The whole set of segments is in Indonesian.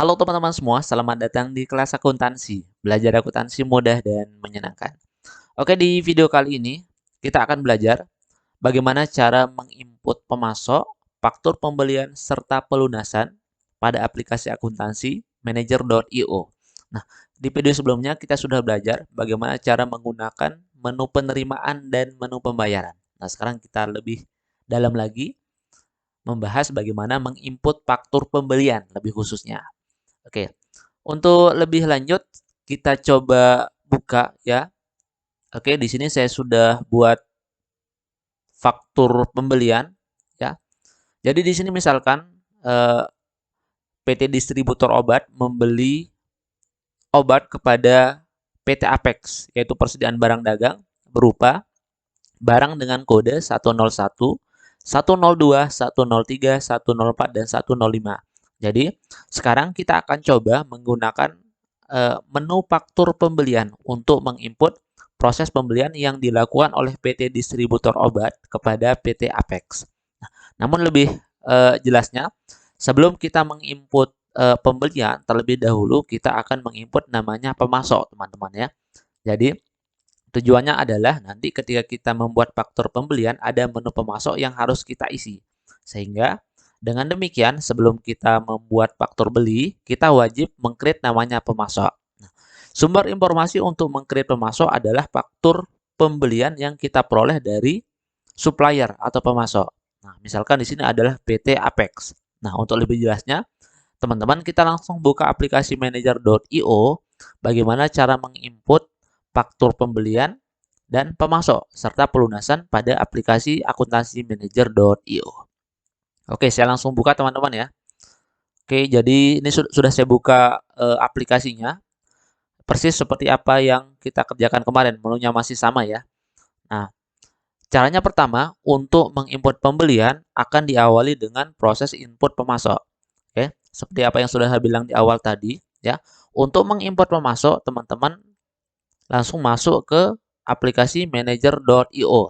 Halo teman-teman semua, selamat datang di kelas akuntansi. Belajar akuntansi mudah dan menyenangkan. Oke, di video kali ini kita akan belajar bagaimana cara menginput pemasok, faktur pembelian, serta pelunasan pada aplikasi akuntansi manager.io. Nah, di video sebelumnya kita sudah belajar bagaimana cara menggunakan menu penerimaan dan menu pembayaran. Nah, sekarang kita lebih dalam lagi membahas bagaimana menginput faktur pembelian lebih khususnya. Oke, untuk lebih lanjut kita coba buka ya. Oke, di sini saya sudah buat faktur pembelian ya. Jadi di sini misalkan PT distributor obat membeli obat kepada PT Apex, yaitu persediaan barang dagang berupa barang dengan kode 101, 102, 103, 104, dan 105. Jadi, sekarang kita akan coba menggunakan menu faktur pembelian untuk menginput proses pembelian yang dilakukan oleh PT distributor obat kepada PT Apex. Nah, namun lebih jelasnya, sebelum kita menginput pembelian, terlebih dahulu kita akan menginput namanya pemasok, teman-teman ya. Jadi, tujuannya adalah nanti ketika kita membuat faktur pembelian ada menu pemasok yang harus kita isi. Sehingga dengan demikian sebelum kita membuat faktur beli, kita wajib meng-create namanya pemasok. Nah, sumber informasi untuk meng-create pemasok adalah faktur pembelian yang kita peroleh dari supplier atau pemasok. Nah, misalkan di sini adalah PT Apex. Nah, untuk lebih jelasnya, teman-teman kita langsung buka aplikasi manager.io bagaimana cara menginput faktur pembelian dan pemasok serta pelunasan pada aplikasi akuntansi manager.io. Oke, saya langsung buka teman-teman ya. Oke, jadi ini sudah saya buka aplikasinya. Persis seperti apa yang kita kerjakan kemarin, menunya masih sama ya. Nah, caranya pertama untuk menginput pembelian akan diawali dengan proses input pemasok. Oke, seperti apa yang sudah saya bilang di awal tadi ya. Untuk mengimport pemasok, teman-teman langsung masuk ke aplikasi manager.io.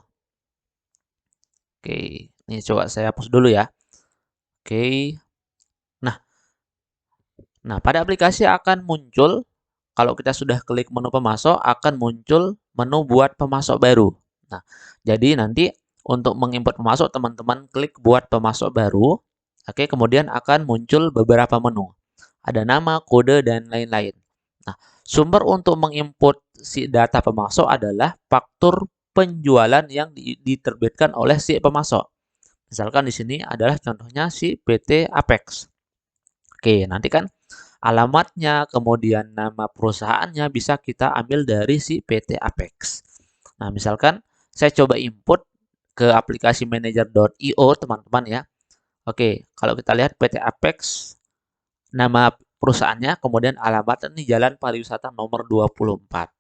Oke, ini coba saya hapus dulu ya. Oke. Nah, pada aplikasi akan muncul kalau kita sudah klik menu pemasok akan muncul menu buat pemasok baru. Nah, jadi nanti untuk mengimport pemasok teman-teman klik buat pemasok baru. Oke, kemudian akan muncul beberapa menu. Ada nama, kode, dan lain-lain. Nah, sumber untuk menginput si data pemasok adalah faktur penjualan yang diterbitkan oleh si pemasok. Misalkan di sini adalah contohnya si PT Apex. Oke, nanti kan alamatnya, kemudian nama perusahaannya bisa kita ambil dari si PT Apex. Nah, misalkan saya coba input ke aplikasi manager.io, teman-teman ya. Oke, kalau kita lihat PT Apex, nama perusahaannya, kemudian alamat ini Jalan Pariwisata nomor 24.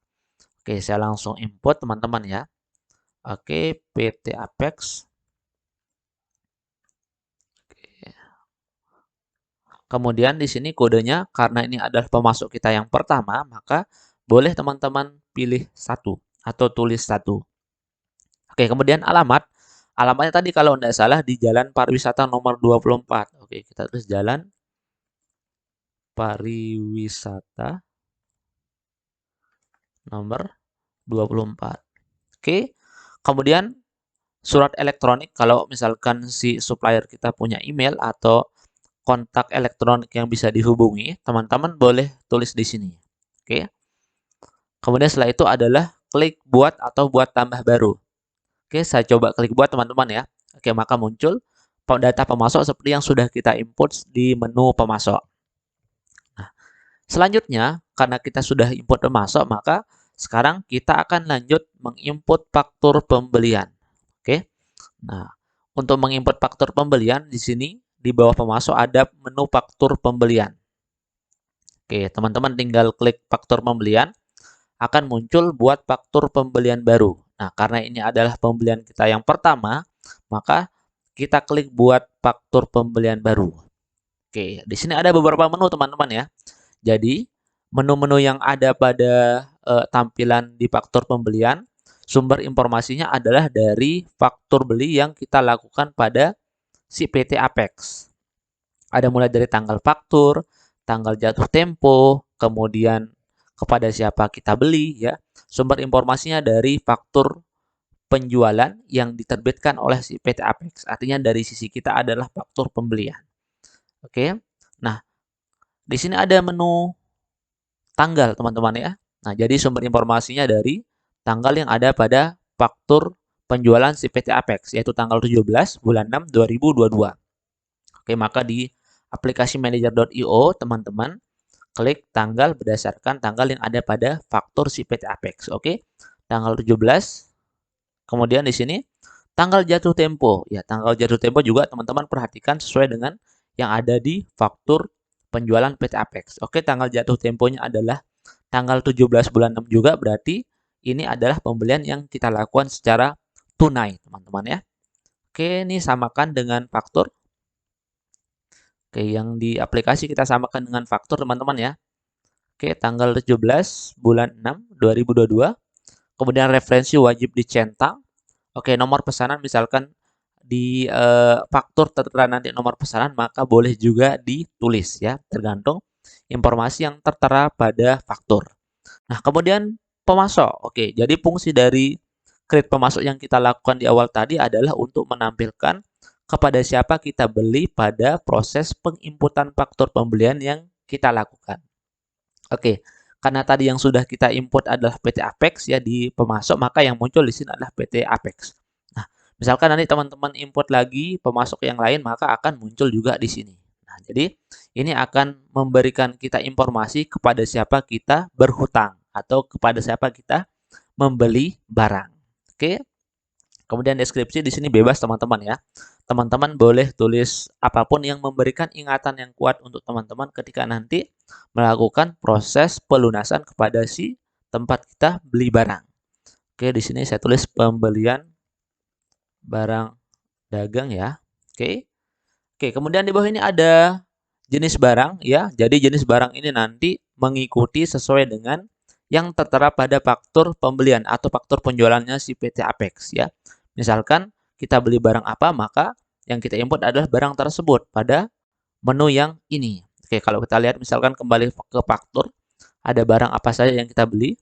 Oke, saya langsung input teman-teman ya. Oke, PT Apex. Kemudian di sini kodenya, karena ini adalah pemasok kita yang pertama, maka boleh teman-teman pilih satu atau tulis satu. Oke, kemudian alamat. Alamatnya tadi kalau tidak salah di Jalan Pariwisata nomor 24. Oke, kita tulis Jalan Pariwisata nomor 24. Oke, kemudian surat elektronik kalau misalkan si supplier kita punya email atau kontak elektronik yang bisa dihubungi, teman-teman boleh tulis di sini. Oke. Kemudian setelah itu adalah klik buat atau buat tambah baru. Oke, saya coba klik buat teman-teman ya. Oke, maka muncul data pemasok seperti yang sudah kita input di menu pemasok. Nah, selanjutnya, karena kita sudah input pemasok, maka sekarang kita akan lanjut menginput faktur pembelian. Oke. Nah, untuk menginput faktur pembelian di sini di bawah pemasok ada menu faktur pembelian. Oke, teman-teman tinggal klik faktur pembelian akan muncul buat faktur pembelian baru. Nah, karena ini adalah pembelian kita yang pertama, maka kita klik buat faktur pembelian baru. Oke, di sini ada beberapa menu teman-teman ya. Jadi, menu-menu yang ada pada tampilan di faktur pembelian, sumber informasinya adalah dari faktur beli yang kita lakukan pada si PT Apex. Ada mulai dari tanggal faktur, tanggal jatuh tempo, kemudian kepada siapa kita beli ya. Sumber informasinya dari faktur penjualan yang diterbitkan oleh si PT Apex. Artinya dari sisi kita adalah faktur pembelian. Oke. Nah, di sini ada menu tanggal, teman-teman ya. Nah, jadi sumber informasinya dari tanggal yang ada pada faktur penjualan si PT Apex, yaitu tanggal 17 bulan 6 2022. Oke, maka di aplikasi manager.io, teman-teman klik tanggal berdasarkan tanggal yang ada pada faktur si PT Apex. Oke, tanggal 17. Kemudian di sini tanggal jatuh tempo. Ya, tanggal jatuh tempo juga teman-teman perhatikan sesuai dengan yang ada di faktur penjualan PT Apex. Oke, tanggal jatuh temponya adalah tanggal 17 bulan 6 juga, berarti ini adalah pembelian yang kita lakukan secara tunai, teman-teman ya. Oke, ini samakan dengan faktur. Oke, yang di aplikasi kita samakan dengan faktur, teman-teman ya. Oke, tanggal 17 bulan 6 2022. Kemudian referensi wajib dicentang. Oke, nomor pesanan misalkan di faktur tertera nanti nomor pesanan, maka boleh juga ditulis ya, tergantung informasi yang tertera pada faktur. Nah, kemudian pemasok. Oke, jadi fungsi dari create pemasok yang kita lakukan di awal tadi adalah untuk menampilkan kepada siapa kita beli pada proses penginputan faktur pembelian yang kita lakukan. Oke, karena tadi yang sudah kita input adalah PT Apex ya di pemasok, maka yang muncul di sini adalah PT Apex. Nah, misalkan nanti teman-teman input lagi pemasok yang lain, maka akan muncul juga di sini. Nah, jadi ini akan memberikan kita informasi kepada siapa kita berhutang atau kepada siapa kita membeli barang. Oke. Kemudian deskripsi di sini bebas teman-teman ya. Teman-teman boleh tulis apapun yang memberikan ingatan yang kuat untuk teman-teman ketika nanti melakukan proses pelunasan kepada si tempat kita beli barang. Oke, di sini saya tulis pembelian barang dagang ya. Oke. Oke, kemudian di bawah ini ada jenis barang ya. Jadi jenis barang ini nanti mengikuti sesuai dengan yang tertera pada faktur pembelian atau faktur penjualannya si PT Apex ya. Misalkan kita beli barang apa, maka yang kita input adalah barang tersebut pada menu yang ini. Oke, kalau kita lihat misalkan kembali ke faktur, ada barang apa saja yang kita beli.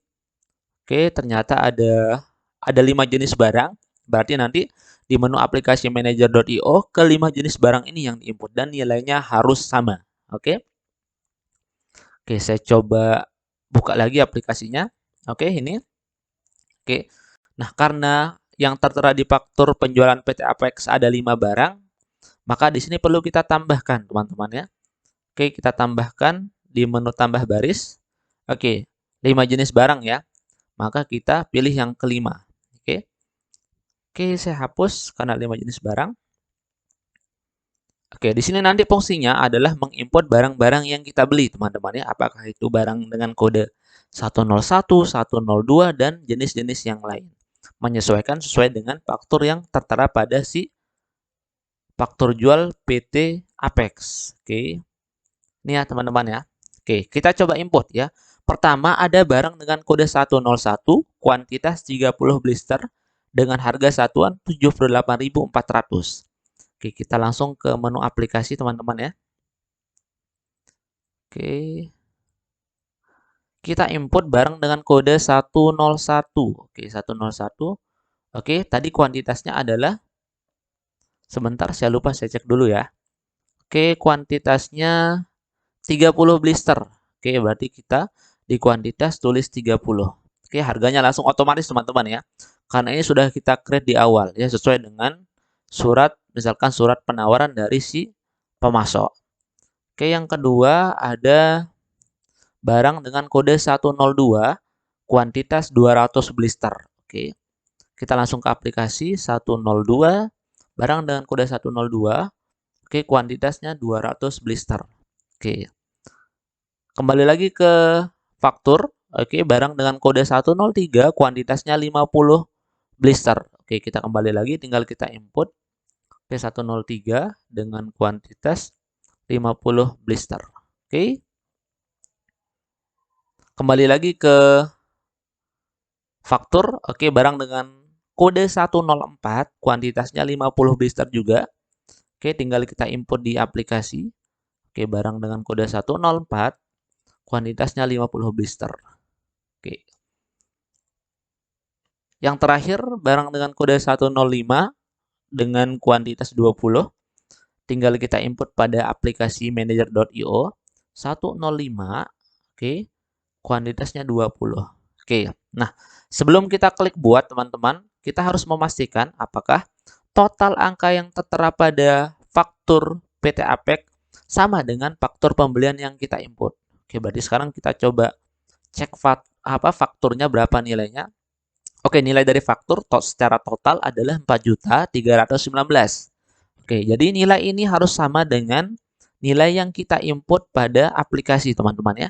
Oke, ternyata ada 5 jenis barang. Berarti nanti di menu aplikasi manager.io kelima jenis barang ini yang diinput dan nilainya harus sama. Oke. Oke, saya coba buka lagi aplikasinya. Oke, ini. Oke. Nah, karena yang tertera di faktur penjualan PT Apex ada 5 barang, maka di sini perlu kita tambahkan, teman-teman ya. Oke, kita tambahkan di menu tambah baris. Oke, 5 jenis barang ya. Maka kita pilih yang kelima. Oke. Oke, saya hapus karena 5 jenis barang. Oke, di sini nanti fungsinya adalah mengimport barang-barang yang kita beli, teman-teman ya. Apakah itu barang dengan kode 101, 102, dan jenis-jenis yang lain. Menyesuaikan sesuai dengan faktur yang tertera pada si faktur jual PT Apex. Oke. Ini ya teman-teman ya. Oke, kita coba import ya. Pertama ada barang dengan kode 101, kuantitas 30 blister dengan harga satuan 78.400. Oke, kita langsung ke menu aplikasi teman-teman ya. Oke. Kita import barang dengan kode 101. Oke, 101. Oke, tadi kuantitasnya adalah, sebentar saya lupa, saya cek dulu ya. Oke, kuantitasnya 30 blister. Oke, berarti kita di kuantitas tulis 30. Oke, harganya langsung otomatis teman-teman ya. Karena ini sudah kita create di awal ya, sesuai dengan surat, misalkan surat penawaran dari si pemasok. Oke, yang kedua ada barang dengan kode 102, kuantitas 200 blister. Oke. Kita langsung ke aplikasi 102, barang dengan kode 102. Oke, kuantitasnya 200 blister. Oke. Kembali lagi ke faktur. Oke, barang dengan kode 103, kuantitasnya 50 blister. Oke, kita kembali lagi, tinggal kita input Oke, 103 dengan kuantitas 50 blister. Oke. Kembali lagi ke faktur. Oke, barang dengan kode 104, kuantitasnya 50 blister juga. Oke, tinggal kita input di aplikasi. Oke, barang dengan kode 104, kuantitasnya 50 blister. Oke. Yang terakhir, barang dengan kode 105 dengan kuantitas 20. Tinggal kita input pada aplikasi manager.io 105, oke, kuantitasnya 20. Oke. Nah, sebelum kita klik buat, teman-teman, kita harus memastikan apakah total angka yang tertera pada faktur PT Apex sama dengan faktur pembelian yang kita input. Oke, berarti sekarang kita coba cek fakturnya berapa nilainya. Oke, nilai dari faktur secara total adalah 4.319. Oke, jadi nilai ini harus sama dengan nilai yang kita input pada aplikasi, teman-teman ya.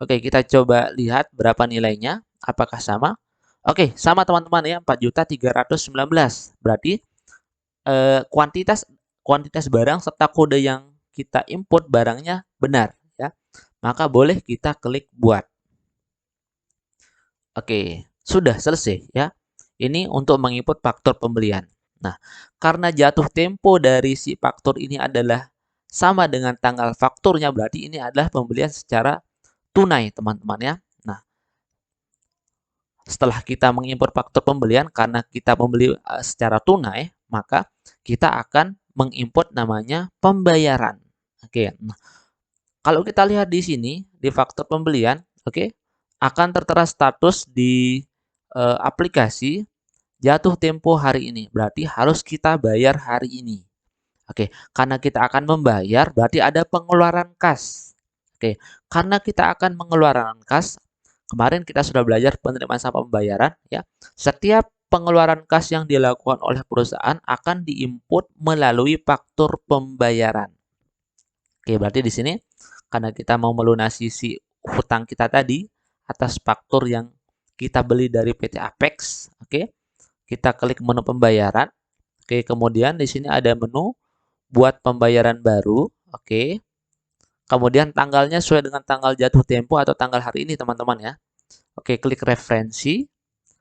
Oke, kita coba lihat berapa nilainya. Apakah sama? Oke, sama teman-teman ya, 4.319. Berarti kuantitas barang serta kode yang kita input barangnya benar ya. Maka boleh kita klik buat. Oke, sudah selesai ya. Ini untuk menginput faktur pembelian. Nah, karena jatuh tempo dari si faktur ini adalah sama dengan tanggal fakturnya, berarti ini adalah pembelian secara tunai, teman-teman ya. Nah, setelah kita mengimpor faktur pembelian, karena kita membeli secara tunai, maka kita akan mengimport namanya pembayaran. Oke, nah, kalau kita lihat di sini, di faktur pembelian, oke, akan tertera status di aplikasi jatuh tempo hari ini. Berarti harus kita bayar hari ini. Oke, karena kita akan membayar, berarti ada pengeluaran kas. Oke, karena kita akan mengeluarkan kas, kemarin kita sudah belajar penerimaan sama pembayaran, ya. Setiap pengeluaran kas yang dilakukan oleh perusahaan akan diinput melalui faktur pembayaran. Oke, berarti di sini karena kita mau melunasi si hutang kita tadi atas faktur yang kita beli dari PT Apex, oke. Kita klik menu pembayaran. Oke, kemudian di sini ada menu buat pembayaran baru. Oke. Kemudian tanggalnya sesuai dengan tanggal jatuh tempo atau tanggal hari ini, teman-teman ya. Oke, klik referensi.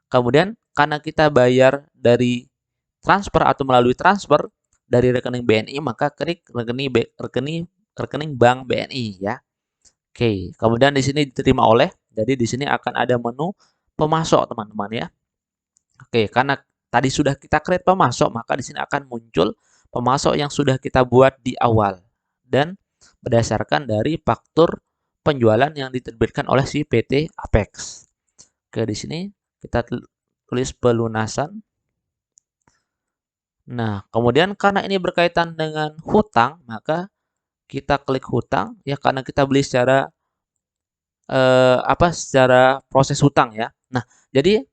Kemudian karena kita bayar dari transfer atau melalui transfer dari rekening BNI, maka klik rekening bank BNI ya. Oke, kemudian di sini diterima oleh. Jadi di sini akan ada menu pemasok, teman-teman ya. Oke, karena tadi sudah kita create pemasok, maka di sini akan muncul pemasok yang sudah kita buat di awal dan berdasarkan dari faktur penjualan yang diterbitkan oleh si PT Apex. Oke, di sini kita tulis pelunasan. Nah, kemudian karena ini berkaitan dengan hutang, maka kita klik hutang ya, karena kita beli secara secara proses hutang ya. Nah, jadi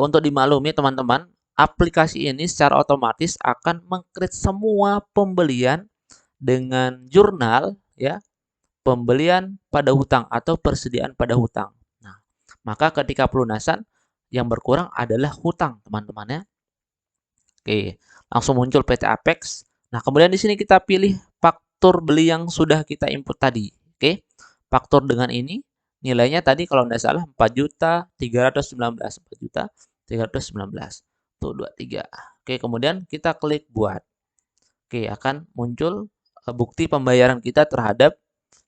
untuk dimaklumi teman-teman, aplikasi ini secara otomatis akan meng-create semua pembelian dengan jurnal ya, pembelian pada hutang atau persediaan pada hutang. Nah, maka ketika pelunasan yang berkurang adalah hutang, teman-teman ya. Oke, langsung muncul PT Apex. Nah, kemudian di sini kita pilih faktur beli yang sudah kita input tadi. Oke, faktur dengan ini nilainya tadi kalau tidak salah 4.319. 4.319. Tuh 23. Oke, kemudian kita klik buat. Oke, akan muncul bukti pembayaran kita terhadap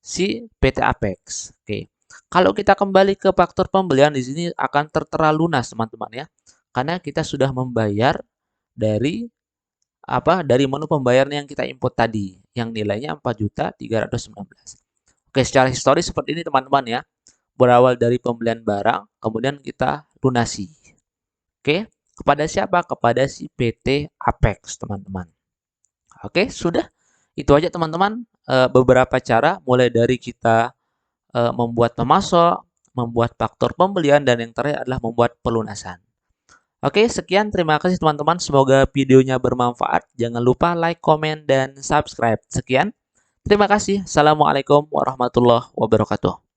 si PT Apex. Oke. Kalau kita kembali ke faktur pembelian di sini akan tertera lunas, teman-teman ya. Karena kita sudah membayar dari dari menu pembayaran yang kita input tadi yang nilainya 4.319. Oke, secara historis seperti ini teman-teman ya. Berawal dari pembelian barang, kemudian kita lunasi. Oke, kepada siapa? Kepada si PT Apex, teman-teman. Oke, sudah. Itu aja teman-teman, beberapa cara mulai dari kita membuat pemasok, membuat faktur pembelian, dan yang terakhir adalah membuat pelunasan. Oke, sekian. Terima kasih teman-teman. Semoga videonya bermanfaat. Jangan lupa like, komen, dan subscribe. Sekian. Terima kasih. Assalamualaikum warahmatullahi wabarakatuh.